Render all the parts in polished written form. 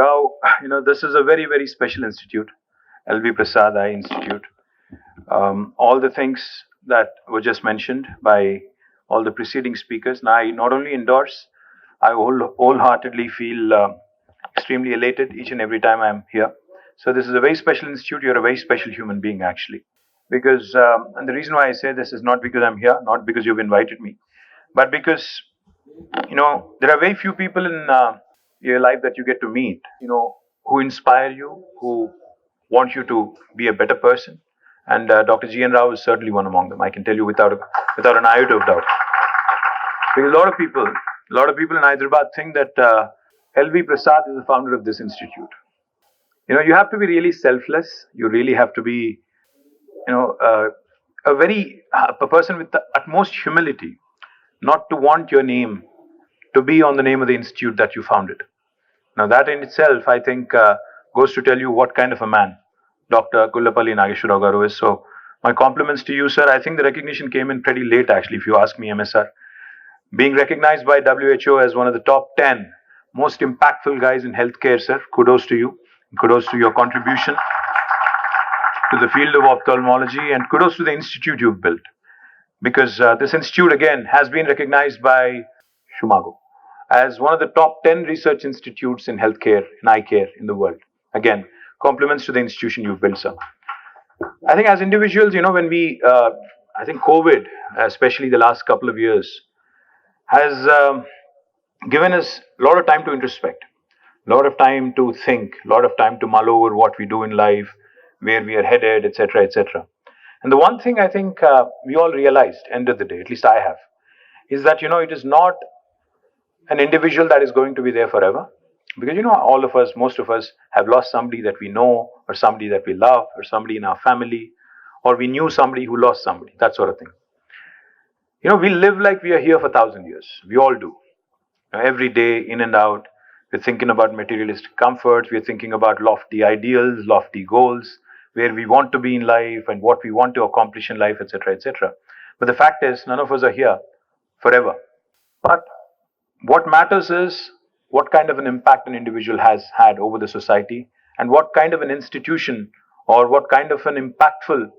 Rao, this is a very, very special institute, LVPEI Institute. All the things that were just mentioned by all the preceding speakers, and I not only endorse, I wholeheartedly feel extremely elated each and every time I'm here. So this is a very special institute. You're a very special human being, actually. Because, and the reason why I say this is not because I'm here, not because you've invited me, but because, there are very few people in your life that you get to meet, who inspire you, who want you to be a better person. And Dr. G.N. Rao is certainly one among them. I can tell you without an iota of doubt. Because a lot of people in Hyderabad think that LV Prasad is the founder of this institute. You have to be really selfless. You really have to be, a person with the utmost humility, not to want your name to be on the name of the institute that you founded. Now that in itself, I think, goes to tell you what kind of a man Dr. Kullapalli Nageshwara Garu is. So my compliments to you, sir. I think the recognition came in pretty late, actually, if you ask me, MSR. Being recognized by WHO as one of the top 10 most impactful guys in healthcare, sir. Kudos to you. Kudos to your contribution to the field of ophthalmology, and kudos to the institute you've built. Because this institute, again, has been recognized by Shumago as one of the top 10 research institutes in healthcare, in eye care in the world. Again, compliments to the institution you've built, sir. I think as individuals, when we, I think COVID, especially the last couple of years, has given us a lot of time to introspect, a lot of time to think, a lot of time to mull over what we do in life, where we are headed, etc., etc. And the one thing I think we all realized, end of the day, at least I have, is that, it is not an individual that is going to be there forever. Because, all of us, most of us have lost somebody that we know, or somebody that we love, or somebody in our family, or we knew somebody who lost somebody, that sort of thing. We live like we are here for 1,000 years. We all do. Every day, in and out, we're thinking about materialistic comforts, we're thinking about lofty ideals, lofty goals, where we want to be in life and what we want to accomplish in life, etc., etc. But the fact is, none of us are here forever. But what matters is what kind of an impact an individual has had over the society, and what kind of an institution or what kind of an impactful,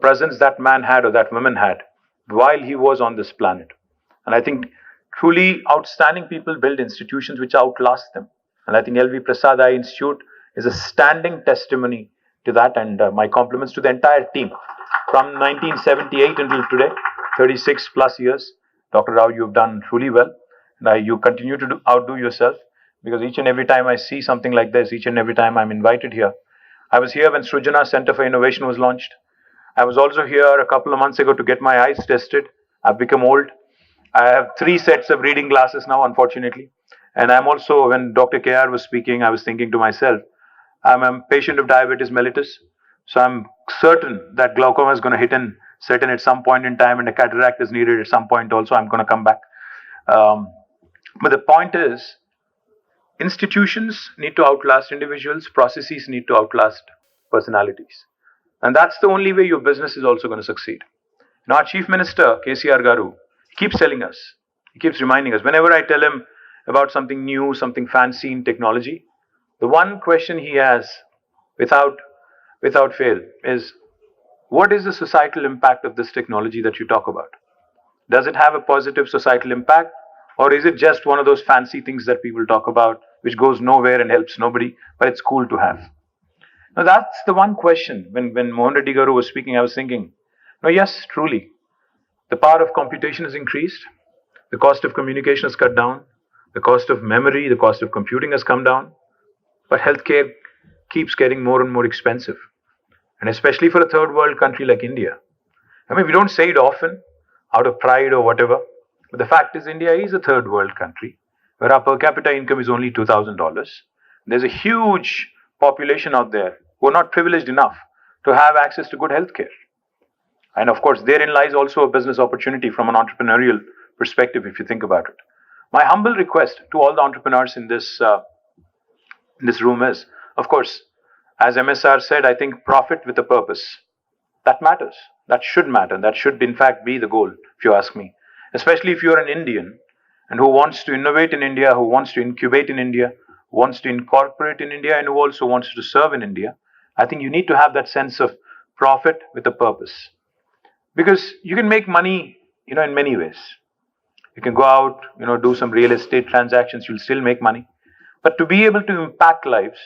presence that man had or that woman had while he was on this planet. And I think truly outstanding people build institutions which outlast them. And I think LVPEI Institute is a standing testimony to that. And my compliments to the entire team from 1978 until today, 36 plus years. Dr. Rao, you've done truly well. And you continue to outdo yourself, because each and every time I see something like this, each and every time I'm invited here. I was here when Srujana Center for Innovation was launched. I was also here a couple of months ago to get my eyes tested. I've become old. I have 3 sets of reading glasses now, unfortunately. And I'm also, when Dr. KR was speaking, I was thinking to myself, I'm a patient of diabetes mellitus. So I'm certain that glaucoma is going to hit and set in at some point in time, and a cataract is needed at some point also. I'm going to come back. But the point is, institutions need to outlast individuals, processes need to outlast personalities. And that's the only way your business is also going to succeed. Now, our Chief Minister, KCR Garu, keeps telling us, he keeps reminding us, whenever I tell him about something new, something fancy in technology, the one question he has without fail is, what is the societal impact of this technology that you talk about? Does it have a positive societal impact? Or is it just one of those fancy things that people talk about, which goes nowhere and helps nobody, but it's cool to have? Now that's the one question. When Mohan Reddy Garu was speaking, I was thinking, no, yes, truly, the power of computation has increased, the cost of communication has cut down, the cost of memory, the cost of computing has come down, but healthcare keeps getting more and more expensive. And especially for a third world country like India. I mean, we don't say it often, out of pride or whatever, but the fact is, India is a third world country where our per capita income is only $2,000. There's a huge population out there who are not privileged enough to have access to good healthcare. And of course, therein lies also a business opportunity from an entrepreneurial perspective, if you think about it. My humble request to all the entrepreneurs in this room is, of course, as MSR said, I think profit with a purpose. That matters. That should matter. That should, in fact, be the goal, if you ask me. Especially if you're an Indian and who wants to innovate in India, who wants to incubate in India, who wants to incorporate in India, and who also wants to serve in India, I think you need to have that sense of profit with a purpose. Because you can make money, in many ways. You can go out, do some real estate transactions, you'll still make money. But to be able to impact lives,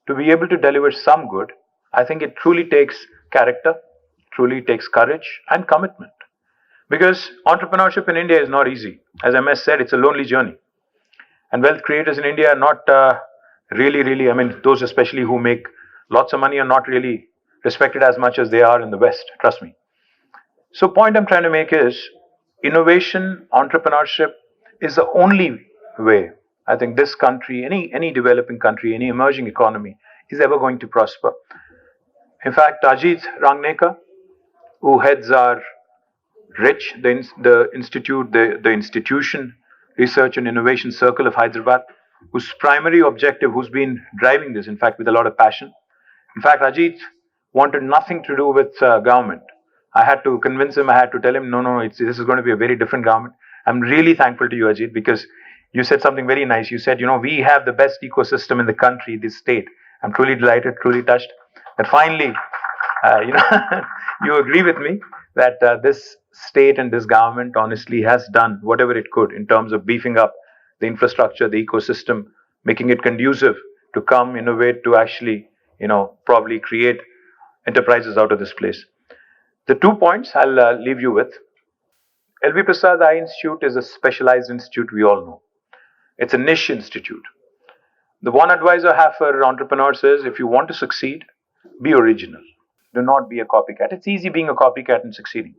to be able to deliver some good, I think it truly takes character, truly takes courage and commitment. Because entrepreneurship in India is not easy. As MS said, it's a lonely journey. And wealth creators in India are not really, those especially who make lots of money are not really respected as much as they are in the West, trust me. So point I'm trying to make is innovation, entrepreneurship is the only way I think this country, any developing country, any emerging economy is ever going to prosper. In fact, Ajit Rangnekar, who heads our RICH, the institute, the institution, Research and Innovation Circle of Hyderabad, whose primary objective, who's been driving this, in fact, with a lot of passion. In fact, Ajit wanted nothing to do with government. I had to convince him, I had to tell him, no, this is going to be a very different government. I'm really thankful to you, Ajit, because you said something very nice. You said, we have the best ecosystem in the country, this state. I'm truly delighted, truly touched that finally, you agree with me that this state and this government honestly has done whatever it could in terms of beefing up the infrastructure, the ecosystem, making it conducive to come, innovate, to actually, probably create enterprises out of this place. The 2 points I'll leave you with. LVPEI Institute is a specialized institute, we all know. It's a niche institute. The one advice I have for entrepreneurs is if you want to succeed, be original. Do not be a copycat. It's easy being a copycat and succeeding.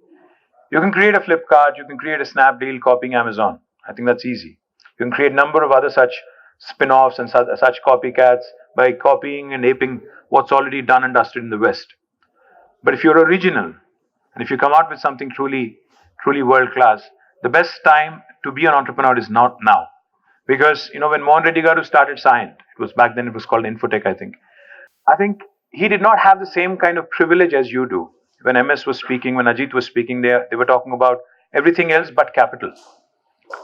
You can create a Flipkart, you can create a Snapdeal copying Amazon. I think that's easy. You can create a number of other such spin-offs and such copycats by copying and aping what's already done and dusted in the West. But if you're original, and if you come out with something truly world-class, the best time to be an entrepreneur is not now. Because, when Mohan Reddy Garu started Cyient, back then it was called Infotech, I think he did not have the same kind of privilege as you do. When MS was speaking, when Ajit was speaking, they were talking about everything else but capital.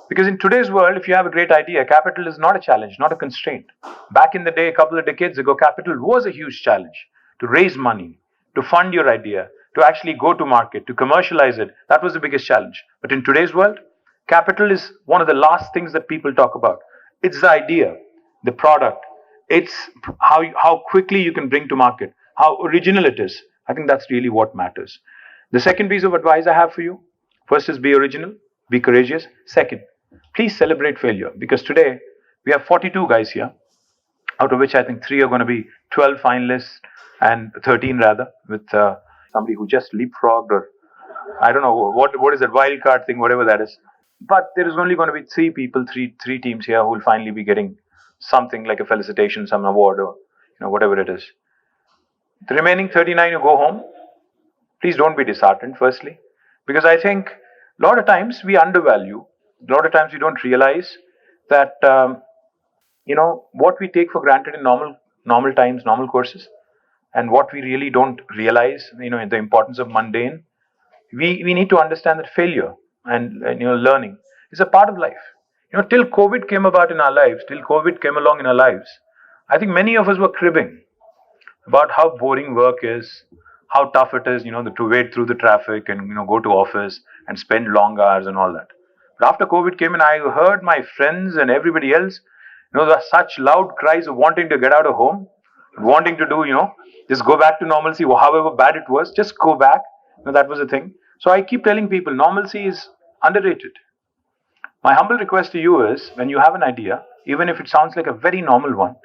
Because in today's world, if you have a great idea, capital is not a challenge, not a constraint. Back in the day, a couple of decades ago, capital was a huge challenge. To raise money, to fund your idea, to actually go to market, to commercialize it, that was the biggest challenge. But in today's world, capital is one of the last things that people talk about. It's the idea, the product. It's how quickly you can bring to market, how original it is. I think that's really what matters. The second piece of advice I have for you, first is be original, be courageous. Second, please celebrate failure, because today we have 42 guys here, out of which I think 3 are going to be 12 finalists and 13 rather, with somebody who just leapfrogged, or I don't know what is that wild card thing, whatever that is. But there is only going to be 3 people, three teams here who will finally be getting something like a felicitation, some award, or whatever it is. The remaining 39 who go home, please don't be disheartened, firstly, because I think a lot of times we undervalue, a lot of times we don't realize that, what we take for granted in normal times, normal courses, and what we really don't realize, the importance of mundane. We need to understand that failure and learning is a part of life. Till COVID came about in our lives, till COVID came along in our lives, I think many of us were cribbing about how boring work is, how tough it is, to wait through the traffic and go to office and spend long hours and all that. But after COVID came in, I heard my friends and everybody else, there were such loud cries of wanting to get out of home, wanting to do, just go back to normalcy, however bad it was, just go back. That was the thing. So I keep telling people, normalcy is underrated. My humble request to you is, when you have an idea, even if it sounds like a very normal one,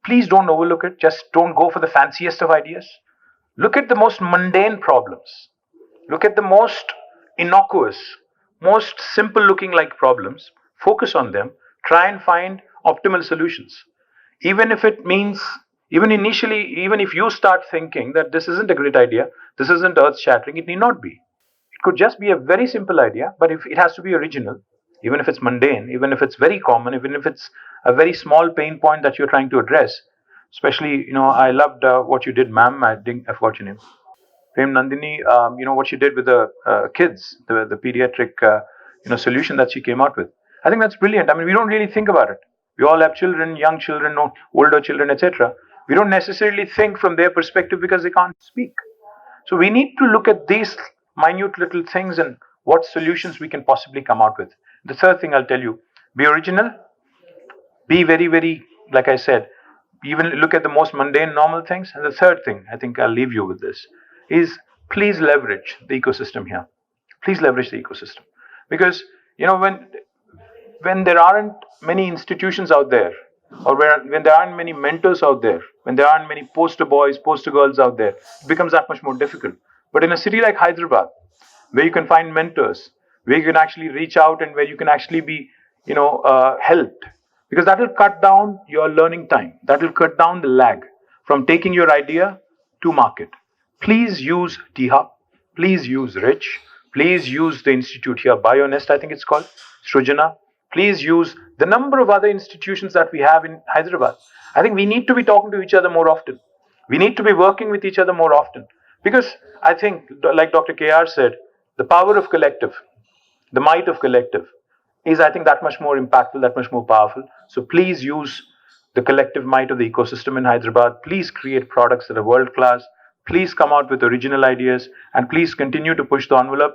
please don't overlook it. Just don't go for the fanciest of ideas. Look at the most mundane problems. Look at the most innocuous, most simple looking like problems. Focus on them. Try and find optimal solutions. Even if it means, even if you start thinking that this isn't a great idea, this isn't earth shattering, it need not be. It could just be a very simple idea, but if it has to be original, even if it's mundane, even if it's very common, even if it's a very small pain point that you're trying to address. Especially, I loved what you did, ma'am. I forgot your name. Prem Nandini, what she did with the kids, the pediatric, solution that she came out with. I think that's brilliant. I mean, we don't really think about it. We all have children, young children, older children, etc. We don't necessarily think from their perspective because they can't speak. So we need to look at these minute little things and what solutions we can possibly come out with. The third thing I'll tell you, be original, be very, very, like I said, even look at the most mundane, normal things. And the third thing, I think I'll leave you with this, is please leverage the ecosystem here. Please leverage the ecosystem. Because, when there aren't many institutions out there, or when there aren't many mentors out there, when there aren't many poster boys, poster girls out there, it becomes that much more difficult. But in a city like Hyderabad, where you can find mentors, where you can actually reach out and where you can actually be, helped, because that will cut down your learning time. That will cut down the lag from taking your idea to market. Please use T-Hub. Please use Rich. Please use the institute here, BioNest, I think it's called, Srujana. Please use the number of other institutions that we have in Hyderabad. I think we need to be talking to each other more often. We need to be working with each other more often. Because I think, like Dr. KR said, the power of collective, the might of collective is, I think, that much more impactful, that much more powerful. So please use the collective might of the ecosystem in Hyderabad. Please create products that are world class. Please come out with original ideas and please continue to push the envelope.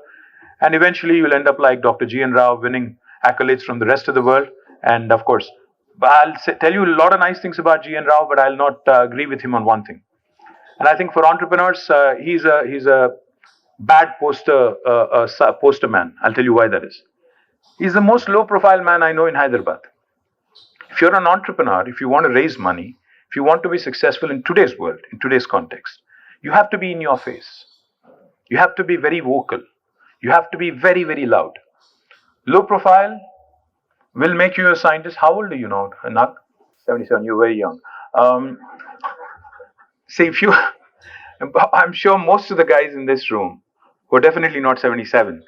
And eventually you'll end up like Dr. G. N. Rao, winning accolades from the rest of the world. And of course, I'll tell you a lot of nice things about G. N. Rao, but I'll not agree with him on one thing. And I think for entrepreneurs, he's a bad poster man. I'll tell you why that is. He's the most low profile man I know in Hyderabad. If you're an entrepreneur, if you want to raise money, if you want to be successful in today's world, in today's context, you have to be in your face. You have to be very vocal. You have to be very, very loud. Low profile will make you a scientist. How old are you now, Anak? 77, you're very young. I'm sure most of the guys in this room who are definitely not 77,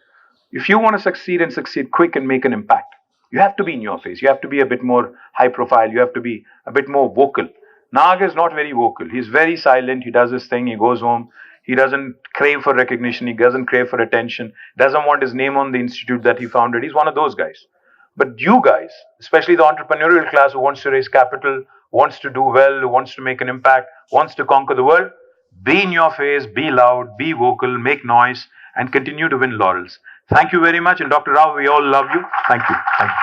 if you want to succeed and succeed quick and make an impact, you have to be in your face. You have to be a bit more high profile. You have to be a bit more vocal. Nag is not very vocal. He's very silent. He does his thing. He goes home. He doesn't crave for recognition. He doesn't crave for attention. Doesn't want his name on the institute that he founded. He's one of those guys. But you guys, especially the entrepreneurial class who wants to raise capital, wants to do well, who wants to make an impact, wants to conquer the world, be in your face, be loud, be vocal, make noise, and continue to win laurels. Thank you very much. And Dr. Rao, we all love you. Thank you. Thank you.